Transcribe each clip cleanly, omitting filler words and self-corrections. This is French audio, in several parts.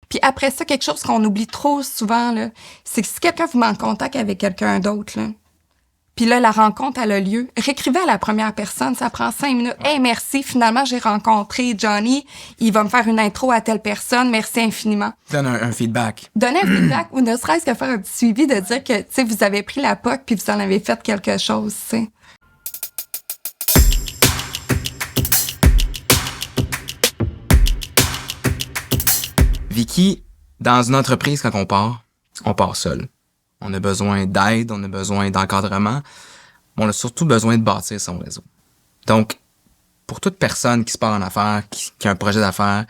Puis après ça, quelque chose qu'on oublie trop souvent, là, c'est que si quelqu'un vous met en contact avec quelqu'un d'autre, là, puis là, la rencontre, elle a lieu. Réécrivez à la première personne, ça prend 5 minutes. « Hey, merci, finalement, j'ai rencontré Johnny. Il va me faire une intro à telle personne. Merci infiniment. » Donne un feedback. Donnez un feedback ou ne serait-ce que faire un petit suivi de dire que, tu sais, vous avez pris la POC puis vous en avez fait quelque chose, tu sais. Vicky, dans une entreprise, quand on part seul. On a besoin d'aide, on a besoin d'encadrement, mais on a surtout besoin de bâtir son réseau. Donc, pour toute personne qui se part en affaires, qui a un projet d'affaires,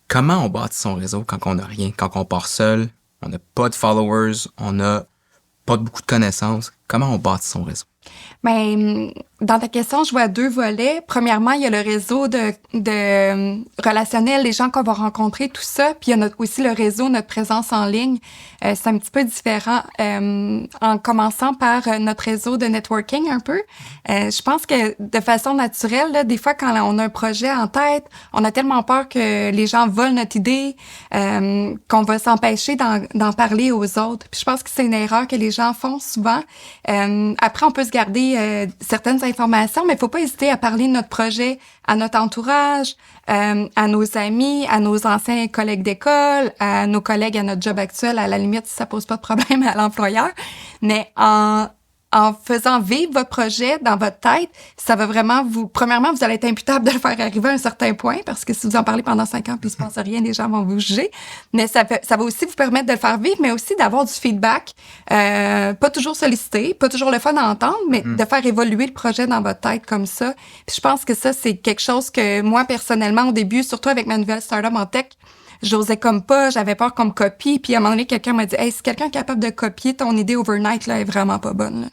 comment on bâtit son réseau quand on n'a rien, quand on part seul, on n'a pas de followers, on n'a pas beaucoup de connaissances, comment on bâtit son réseau? Ben, dans ta question, je vois 2 volets. Premièrement, il y a le réseau de relationnel, les gens qu'on va rencontrer, tout ça. Puis il y a aussi le réseau, notre présence en ligne. C'est un petit peu différent. En commençant par notre réseau de networking un peu. Je pense que de façon naturelle, là, des fois, quand on a un projet en tête, on a tellement peur que les gens volent notre idée, qu'on va s'empêcher d'en parler aux autres. Puis je pense que c'est une erreur que les gens font souvent. Après, on peut se garder certaines informations, mais il faut pas hésiter à parler de notre projet à notre entourage, à nos amis, à nos anciens collègues d'école, à nos collègues à notre job actuel, à la limite, si ça pose pas de problème à l'employeur. Mais en faisant vivre votre projet dans votre tête, ça va vraiment premièrement, vous allez être imputable de le faire arriver à un certain point, parce que si vous en parlez pendant 5 ans puis il se passe rien, les gens vont vous juger. Mais ça va aussi vous permettre de le faire vivre, mais aussi d'avoir du feedback, pas toujours sollicité, pas toujours le fun à entendre, mais de faire évoluer le projet dans votre tête comme ça. Puis je pense que ça, c'est quelque chose que moi, personnellement, au début, surtout avec ma nouvelle startup en tech, j'osais comme pas, j'avais peur qu'on me copie. Puis à un moment donné, quelqu'un m'a dit « Hey, si quelqu'un est capable de copier ton idée overnight, là, elle est vraiment pas bonne. » Là.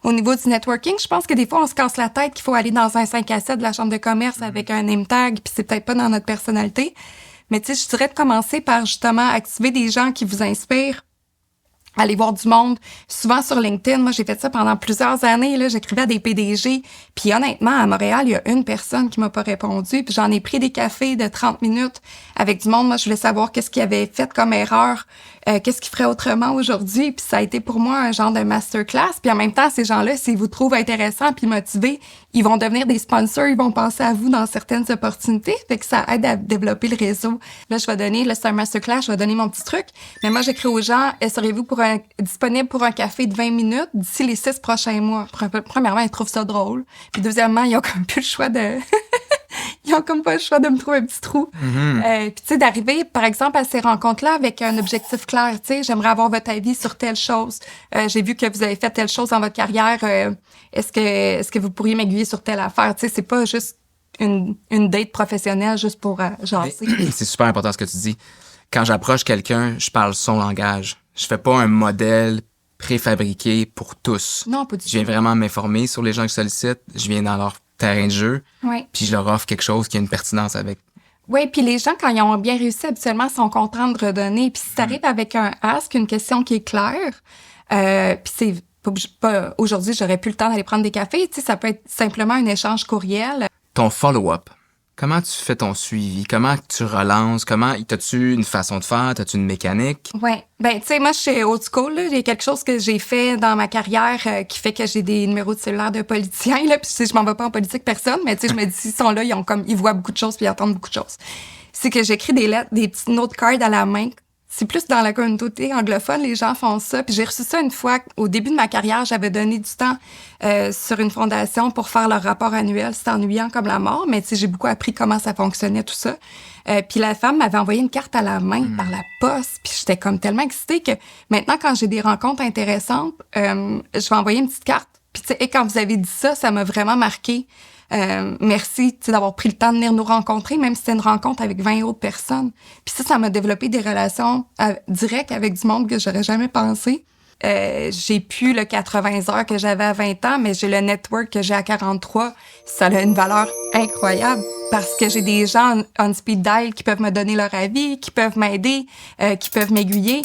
Au niveau du networking, je pense que des fois, on se casse la tête qu'il faut aller dans un 5 à 7 de la chambre de commerce avec un name tag, puis c'est peut-être pas dans notre personnalité. Mais tu sais, je dirais de commencer par justement activer des gens qui vous inspirent, aller voir du monde. Souvent sur LinkedIn, moi, j'ai fait ça pendant plusieurs années, là, j'écrivais à des PDG. Puis honnêtement, à Montréal, il y a une personne qui m'a pas répondu. Puis j'en ai pris des cafés de 30 minutes avec du monde. Moi, je voulais savoir qu'est-ce qu'il avait fait comme erreur, qu'est-ce qu'il ferait autrement aujourd'hui. Puis ça a été pour moi un genre de masterclass. Puis en même temps, ces gens-là, s'ils vous trouvent intéressants puis motivés, ils vont devenir des sponsors, ils vont penser à vous dans certaines opportunités. Fait que ça aide à développer le réseau. Là, c'est un masterclass, je vais donner mon petit truc. Mais moi, j'écris aux gens, serez-vous disponible pour un café de 20 minutes d'ici les 6 prochains mois? Premièrement, ils trouvent ça drôle. Puis deuxièmement, ils ont comme plus le choix de... Ils ont comme pas le choix de me trouver un petit trou. Puis tu sais, d'arriver, par exemple, à ces rencontres-là avec un objectif clair. Tu sais, j'aimerais avoir votre avis sur telle chose. J'ai vu que vous avez fait telle chose dans votre carrière. Est-ce que vous pourriez m'aiguiller sur telle affaire? Tu sais, c'est pas juste une date professionnelle juste pour jaser. C'est super important ce que tu dis. Quand j'approche quelqu'un, je parle son langage. Je fais pas un modèle préfabriqué pour tous. Non, pas du tout. Je viens vraiment m'informer sur les gens que je sollicite. Je viens dans leur terrain de jeu. Ouais. Puis je leur offre quelque chose qui a une pertinence avec. Oui, puis les gens, quand ils ont bien réussi, habituellement, sont contents de redonner. Puis si t'arrives avec un ask, une question qui est claire, puis c'est pas aujourd'hui, j'aurais plus le temps d'aller prendre des cafés. Tu sais, ça peut être simplement un échange courriel. Ton follow-up. Comment tu fais ton suivi? Comment tu relances? T'as-tu une façon de faire? T'as-tu une mécanique? Ouais. Ben, tu sais, moi, je suis old school, là. Il y a quelque chose que j'ai fait dans ma carrière qui fait que j'ai des numéros de cellulaire de politiciens, là. Puis, je m'en vais pas en politique, personne. Mais, tu sais, je me dis, ils sont là, ils voient beaucoup de choses puis ils entendent beaucoup de choses. C'est que j'écris des lettres, des petites note cards à la main. C'est plus dans la communauté anglophone, les gens font ça. Puis j'ai reçu ça une fois, au début de ma carrière, j'avais donné du temps sur une fondation pour faire leur rapport annuel. C'était ennuyant comme la mort, mais tu sais, j'ai beaucoup appris comment ça fonctionnait, tout ça. Puis la femme m'avait envoyé une carte à la main par la poste. Puis j'étais comme tellement excitée que maintenant, quand j'ai des rencontres intéressantes, je vais envoyer une petite carte. Puis tu sais, et quand vous avez dit ça, ça m'a vraiment marqué. Merci d'avoir pris le temps de venir nous rencontrer, même si c'était une rencontre avec 20 autres personnes. Puis ça m'a développé des relations directes avec du monde que j'aurais jamais pensé. J'ai plus le 80 heures que j'avais à 20 ans, mais j'ai le network que j'ai à 43. Ça a une valeur incroyable parce que j'ai des gens on speed dial qui peuvent me donner leur avis, qui peuvent m'aider, qui peuvent m'aiguiller.